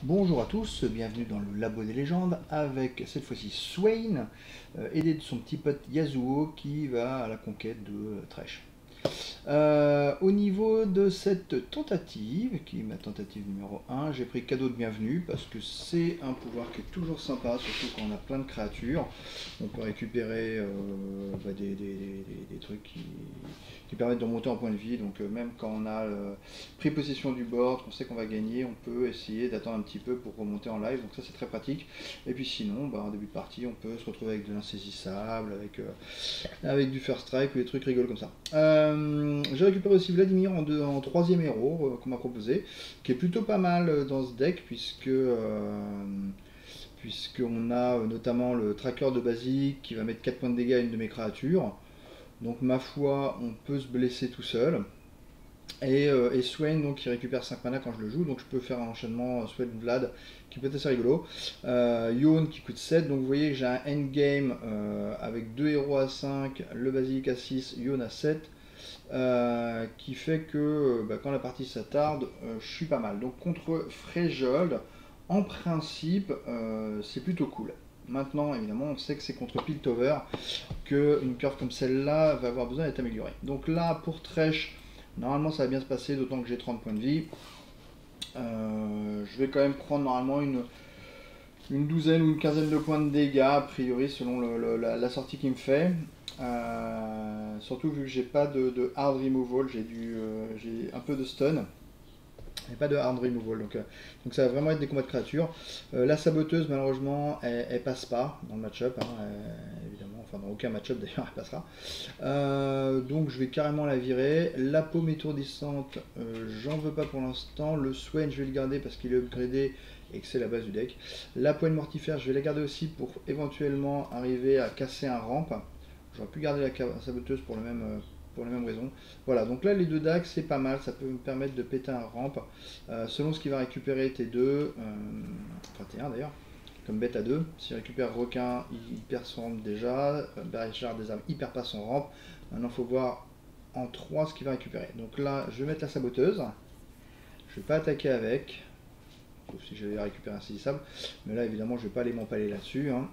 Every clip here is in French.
Bonjour à tous, bienvenue dans le Labo des légendes avec cette fois-ci Swain, aidé de son petit pote Yasuo qui va à la conquête de Thresh. Au niveau de cette tentative, qui est ma tentative numéro 1, j'ai pris cadeau de bienvenue parce que c'est un pouvoir qui est toujours sympa, surtout quand on a plein de créatures. On peut récupérer des trucs qui permettent de remonter en point de vie. Donc même quand on a pris possession du board, qu'on sait qu'on va gagner, on peut essayer d'attendre un petit peu pour remonter en live. Donc ça c'est très pratique. Et puis sinon, en début de partie, on peut se retrouver avec de l'insaisissable, avec du first strike ou des trucs rigolos comme ça. J'ai récupéré aussi Vladimir en troisième héros qu'on m'a proposé, qui est plutôt pas mal dans ce deck puisqu'on a notamment le tracker de basique qui va mettre 4 points de dégâts à une de mes créatures. Donc ma foi, on peut se blesser tout seul. Et Swain donc, qui récupère 5 mana quand je le joue, donc je peux faire un enchaînement Swain Vlad qui peut être assez rigolo. Yon qui coûte 7, donc vous voyez que j'ai un endgame avec 2 héros à 5, le basique à 6, Yon à 7. Qui fait que quand la partie s'attarde, je suis pas mal. Donc contre Frejold, en principe, c'est plutôt cool. Maintenant, évidemment, on sait que c'est contre Piltover qu'une curve comme celle-là va avoir besoin d'être améliorée. Donc là, pour Thresh, normalement ça va bien se passer, d'autant que j'ai 30 points de vie. Je vais quand même prendre normalement une douzaine ou une quinzaine de points de dégâts, a priori, selon la sortie qu'il me fait. Surtout vu que j'ai pas de hard removal, j'ai un peu de stun. Et pas de hard removal, donc ça va vraiment être des combats de créatures. La saboteuse, malheureusement, elle passe pas dans le match-up, hein, évidemment, enfin dans aucun match-up d'ailleurs, elle passera. Donc je vais carrément la virer. La paume étourdissante, j'en veux pas pour l'instant. Le Swain, je vais le garder parce qu'il est upgradé et que c'est la base du deck. La poigne mortifère, je vais la garder aussi pour éventuellement arriver à casser un ramp. J'aurais pu garder la saboteuse pour les mêmes raisons. Voilà, donc là les deux dagues c'est pas mal, ça peut me permettre de péter un ramp. Selon ce qu'il va récupérer T2, enfin T1 d'ailleurs, comme bête à 2. S'il récupère requin, il perd son ramp déjà. Barricade des armes, il perd pas son ramp. Maintenant il faut voir en 3 ce qu'il va récupérer. Donc là je vais mettre la saboteuse. Je vais pas attaquer avec, sauf si j'avais récupéré un saisissable. Mais là évidemment je vais pas aller m'empaler là-dessus. Hein.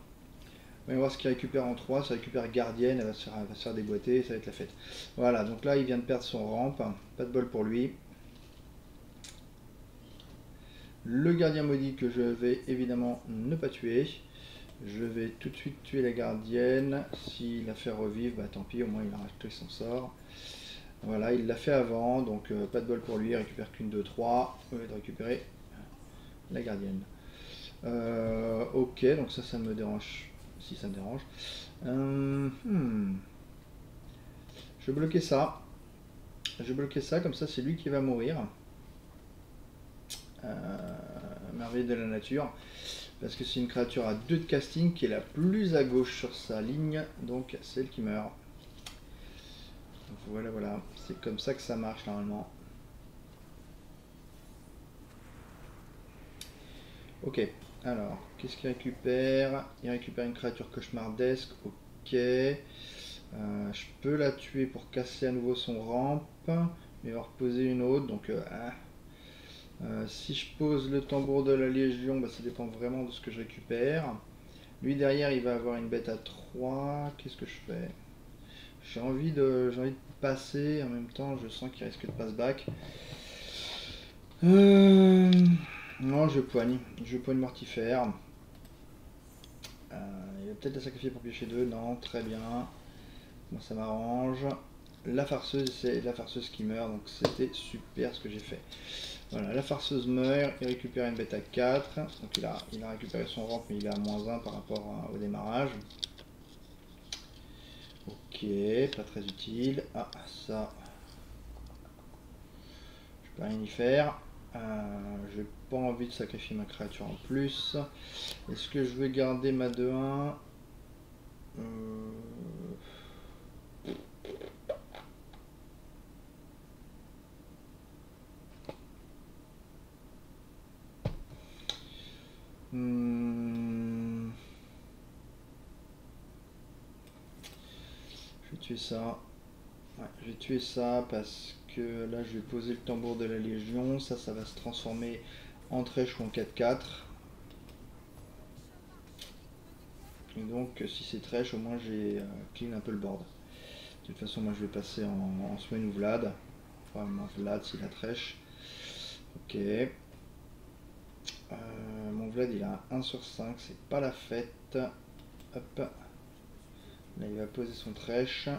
On va voir ce qu'il récupère en 3, ça récupère gardienne, elle va se faire déboîter, ça va être la fête. Voilà, donc là il vient de perdre son ramp, pas de bol pour lui. Le gardien maudit que je vais évidemment ne pas tuer. Je vais tout de suite tuer la gardienne. S'il la fait revivre, tant pis, au moins il a racheté son sort. Voilà, il l'a fait avant, donc pas de bol pour lui, il récupère qu'une 2-3, au lieu de récupérer la gardienne. Ok, donc ça me dérange, si ça me dérange. Je vais bloquer ça. Je vais bloquer ça, comme ça c'est lui qui va mourir. Merveille de la nature. Parce que c'est une créature à 2 de casting qui est la plus à gauche sur sa ligne. Donc c'est elle qui meurt. Donc voilà, voilà. C'est comme ça que ça marche normalement. Ok. Alors, qu'est-ce qu'il récupère? Il récupère une créature cauchemardesque. Ok. Je peux la tuer pour casser à nouveau son ramp. Mais il va reposer une autre. Donc, si je pose le tambour de la Légion, ça dépend vraiment de ce que je récupère. Lui derrière, il va avoir une bête à 3. Qu'est-ce que je fais? J'ai envie de passer. En même temps, je sens qu'il risque de passe back. Non, je poigne. Je poigne mortifère. Il va peut-être la sacrifier pour piocher 2. Non, très bien. Moi, ça m'arrange. La farceuse, c'est la farceuse qui meurt. Donc c'était super ce que j'ai fait. Voilà, la farceuse meurt, il récupère une bête à 4, donc il a récupéré son ramp mais il est à -1 par rapport au démarrage. Ok, pas très utile. Ah, ça, je peux rien y faire. J'ai pas envie de sacrifier ma créature en plus. Est-ce que je vais garder ma 2-1 Je vais tuer ça. Ouais, je vais tuer ça parce que là je vais poser le tambour de la Légion. Ça va se transformer en trèche ou en 4-4. Et donc si c'est trèche, au moins j'ai clean un peu le board. De toute façon moi je vais passer en Swain ou Vlad. Enfin en Vlad s'il a trèche. Ok. Mon Vlad il a 1 sur 5, c'est pas la fête. Hop. Là il va poser son trèche.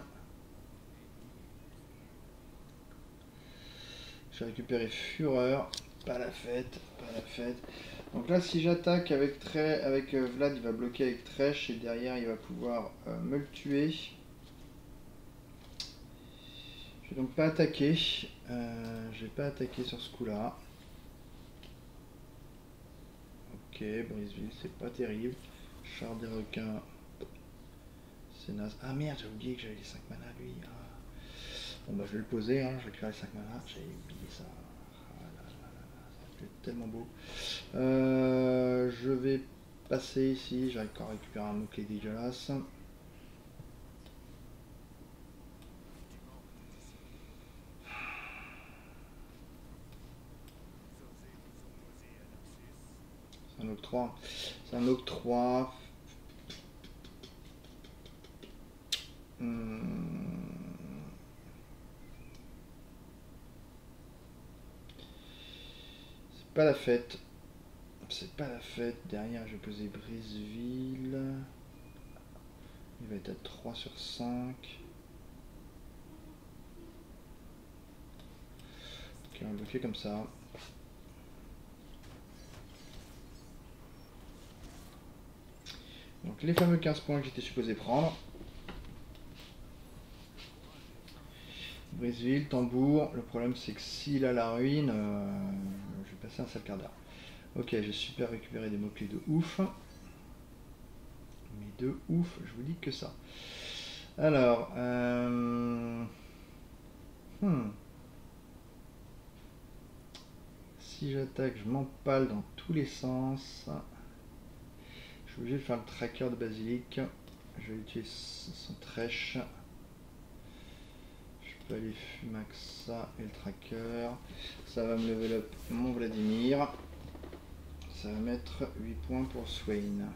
J'ai récupéré Fureur. Pas la fête, pas la fête. Donc là si j'attaque avec Vlad il va bloquer avec trèche et derrière il va pouvoir me le tuer. Je vais donc pas attaquer. Je vais pas attaquer sur ce coup là. Ok, Briseville, c'est pas terrible. Char des requins, c'est naze. Ah merde, j'ai oublié que j'avais les 5 mana lui. Ah. Bon bah je vais le poser, hein. Je récupère les 5 mana. J'ai oublié ça. Ah là là là là, ça va être tellement beau. Je vais passer ici. J'ai encore récupéré un mot-clé dégueulasse. C'est un octroi. C'est un octroi. C'est pas la fête. C'est pas la fête. Derrière, je vais poser Briseville. Il va être à 3 sur 5. Ok, on va bloquer comme ça. Donc les fameux 15 points que j'étais supposé prendre. Briseville, tambour. Le problème c'est que s'il a la ruine, je vais passer un sale quart d'heure. Ok, j'ai super récupéré des mots-clés de ouf. Mais de ouf, je vous dis que ça. Alors, si j'attaque, je m'empale dans tous les sens. Je suis obligé de faire le tracker de basilic. Je vais utiliser son trèche. Je peux aller fumax ça et le tracker. Ça va me level up mon Vladimir. Ça va mettre 8 points pour Swain.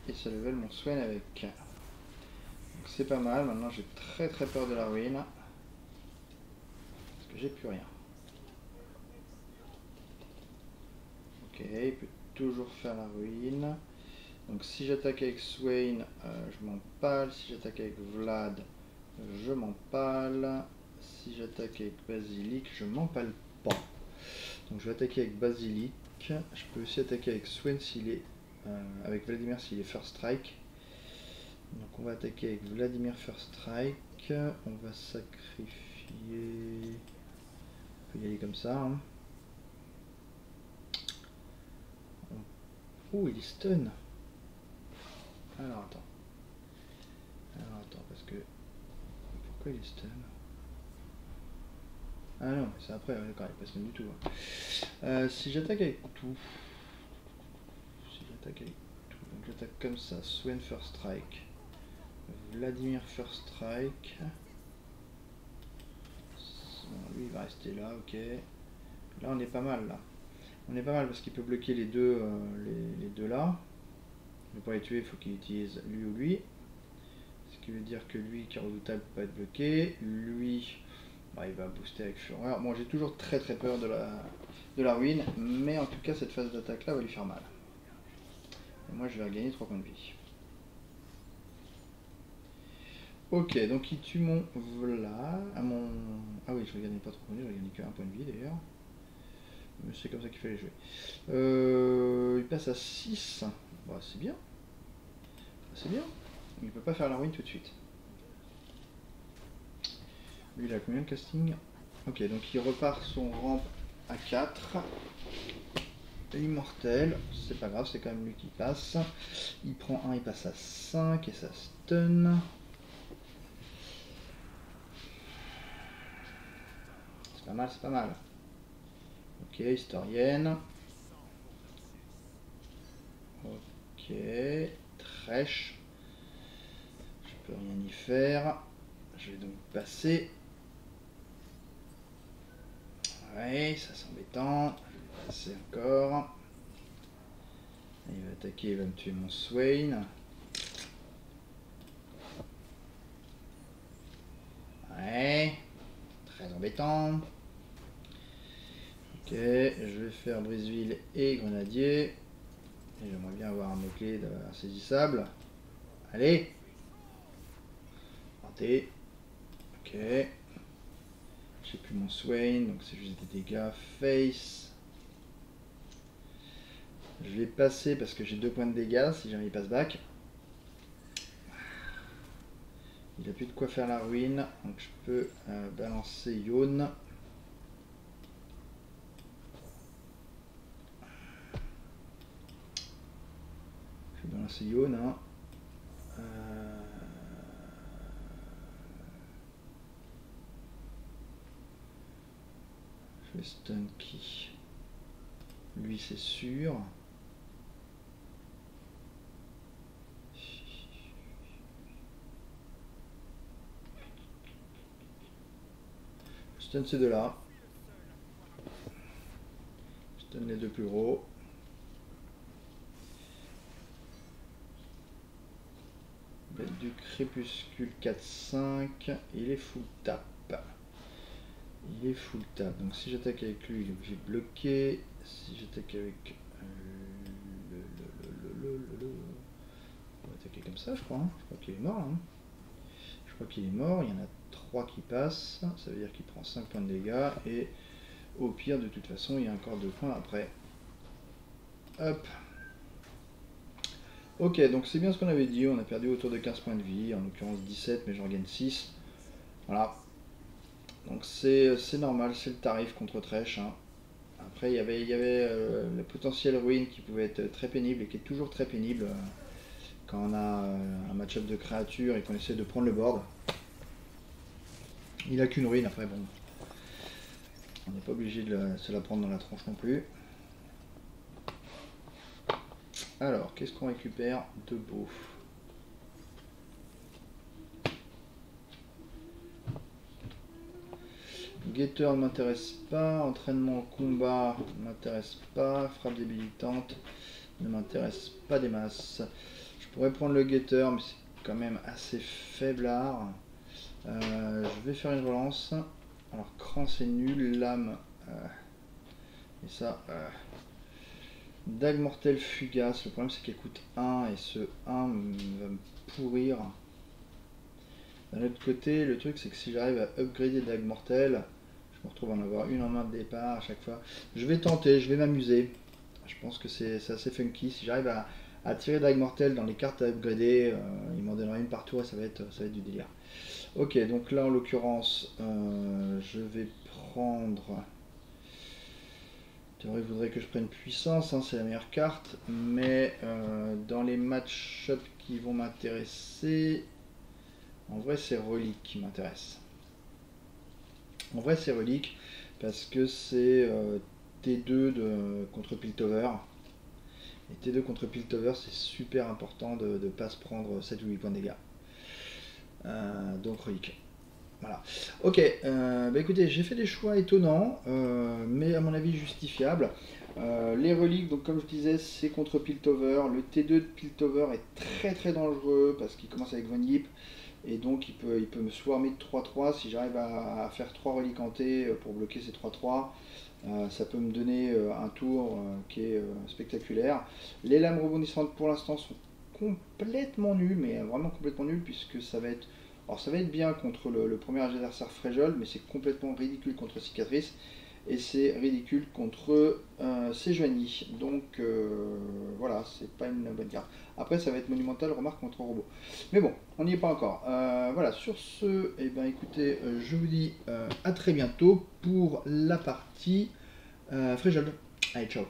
Et ça level mon Swain avec. Donc c'est pas mal. Maintenant j'ai très très peur de la ruine. Parce que j'ai plus rien. Ok, il peut toujours faire la ruine. Donc si j'attaque avec Swain, je m'empale. Si j'attaque avec Vlad, je m'empale. Si j'attaque avec Basilic, je m'empale pas. Donc je vais attaquer avec Basilic. Je peux aussi attaquer avec Swain s'il est... avec Vladimir s'il est First Strike. Donc on va attaquer avec Vladimir First Strike. On va sacrifier... On peut y aller comme ça. Hein. Oh, il est stun. Alors attends. Parce que... Pourquoi il est stun? Ah non, c'est après, d'accord, il est pas stun du tout. Hein. Si j'attaque avec tout... Donc j'attaque comme ça, Swain First Strike. Vladimir First Strike. Lui il va rester là, ok. Là on est pas mal là. On est pas mal parce qu'il peut bloquer les deux, les deux là. Mais pour les tuer, il faut qu'il utilise lui ou lui. Ce qui veut dire que lui qui est redoutable peut pas être bloqué. Lui, bah, il va booster avec Fureur. Bon, j'ai toujours très très peur de la ruine, mais en tout cas cette phase d'attaque là va lui faire mal. Et moi je vais regagner 3 points de vie. Ok, donc il tue mon Vlad. Ah oui, je ne gagnais pas 3 points de vie, je gagnais que 1 point de vie d'ailleurs. Mais c'est comme ça qu'il fallait jouer. Il passe à 6. Bah, c'est bien. C'est bien. Il peut pas faire la ruine tout de suite. Lui il a combien de casting? Ok, donc il repart son ramp à 4. Immortel, c'est pas grave, c'est quand même lui qui passe. Il prend 1, il passe à 5 et ça stun. C'est pas mal, c'est pas mal. Ok, historienne. Ok, trèche. Je peux rien y faire. Je vais donc passer. Ouais, ça c'est embêtant. Je vais passer encore. Il va attaquer, il va me tuer mon Swain. Ouais, très embêtant. Ok, je vais faire Briseville et Grenadier. Et j'aimerais bien avoir un mot-clé insaisissable. Allez. Raté. Ok. J'ai plus mon Swain, donc c'est juste des dégâts. Face. Je vais passer parce que j'ai 2 points de dégâts si jamais il passe back. Il a plus de quoi faire la ruine, donc je peux balancer Yone. Je vais balancer Yone. Hein. Je vais stun qui? Lui c'est sûr. Je stun ces deux-là. Je stun les deux plus gros. Bête du crépuscule 4-5. Il est full tap. Il est full tap. Donc si j'attaque avec lui, j'ai bloqué. Si j'attaque avec... On va attaquer comme ça je crois. Hein. Je crois qu'il est mort. Hein. Je crois qu'il est mort. Il y en a 3 qui passent. Ça veut dire qu'il prend 5 points de dégâts. Et au pire de toute façon il y a encore 2 points après. Hop. Ok, donc c'est bien ce qu'on avait dit, on a perdu autour de 15 points de vie, en l'occurrence 17, mais j'en gagne 6. Voilà. Donc c'est normal, c'est le tarif contre Thresh. Hein. Après, il y avait le potentiel ruine qui pouvait être très pénible et qui est toujours très pénible quand on a un match-up de créatures et qu'on essaie de prendre le board. Il a qu'une ruine, après bon. On n'est pas obligé de se la prendre dans la tronche non plus. Alors, qu'est-ce qu'on récupère de beau? Getter ne m'intéresse pas, entraînement au combat ne m'intéresse pas, frappe débilitante ne m'intéresse pas des masses. Je pourrais prendre le Getter, mais c'est quand même assez faiblard. Je vais faire une relance. Alors, cran c'est nul, lame. Et ça... Dague mortelle fugace, le problème c'est qu'elle coûte 1 et ce 1 va me pourrir. D'un autre côté, le truc c'est que si j'arrive à upgrader dague mortelle, je me retrouve à en avoir une en main de départ à chaque fois. Je vais tenter, je vais m'amuser. Je pense que c'est assez funky. Si j'arrive à tirer dague mortelle dans les cartes à upgrader, il m'en donnera une par tour et ça va être du délire. Ok, donc là en l'occurrence, je vais prendre... Il voudrait que je prenne puissance, hein, c'est la meilleure carte, mais dans les match-up qui vont m'intéresser, en vrai c'est relique qui m'intéresse. En vrai c'est relique parce que c'est T2 contre Piltover. Et T2 contre Piltover c'est super important de ne pas se prendre 7 ou 8 points de dégâts. Donc relique. Voilà. Ok, bah écoutez, j'ai fait des choix étonnants, mais à mon avis justifiables. Les reliques, donc comme je disais, c'est contre Piltover. Le T2 de Piltover est très très dangereux parce qu'il commence avec Von Yip. Et donc il peut me swarmer de 3-3 si j'arrive à faire 3 reliques en T pour bloquer ces 3-3. Ça peut me donner un tour qui est spectaculaire. Les lames rebondissantes pour l'instant sont complètement nulles, mais vraiment complètement nulles puisque ça va être... Alors ça va être bien contre le premier adversaire Frejol, mais c'est complètement ridicule contre Cicatrice. Et c'est ridicule contre Sejuani. Donc voilà, c'est pas une bonne carte. Après ça va être monumental, remarque contre robot. Mais bon, on n'y est pas encore. Voilà, sur ce, eh ben, écoutez, je vous dis à très bientôt pour la partie Frejol. Allez, ciao.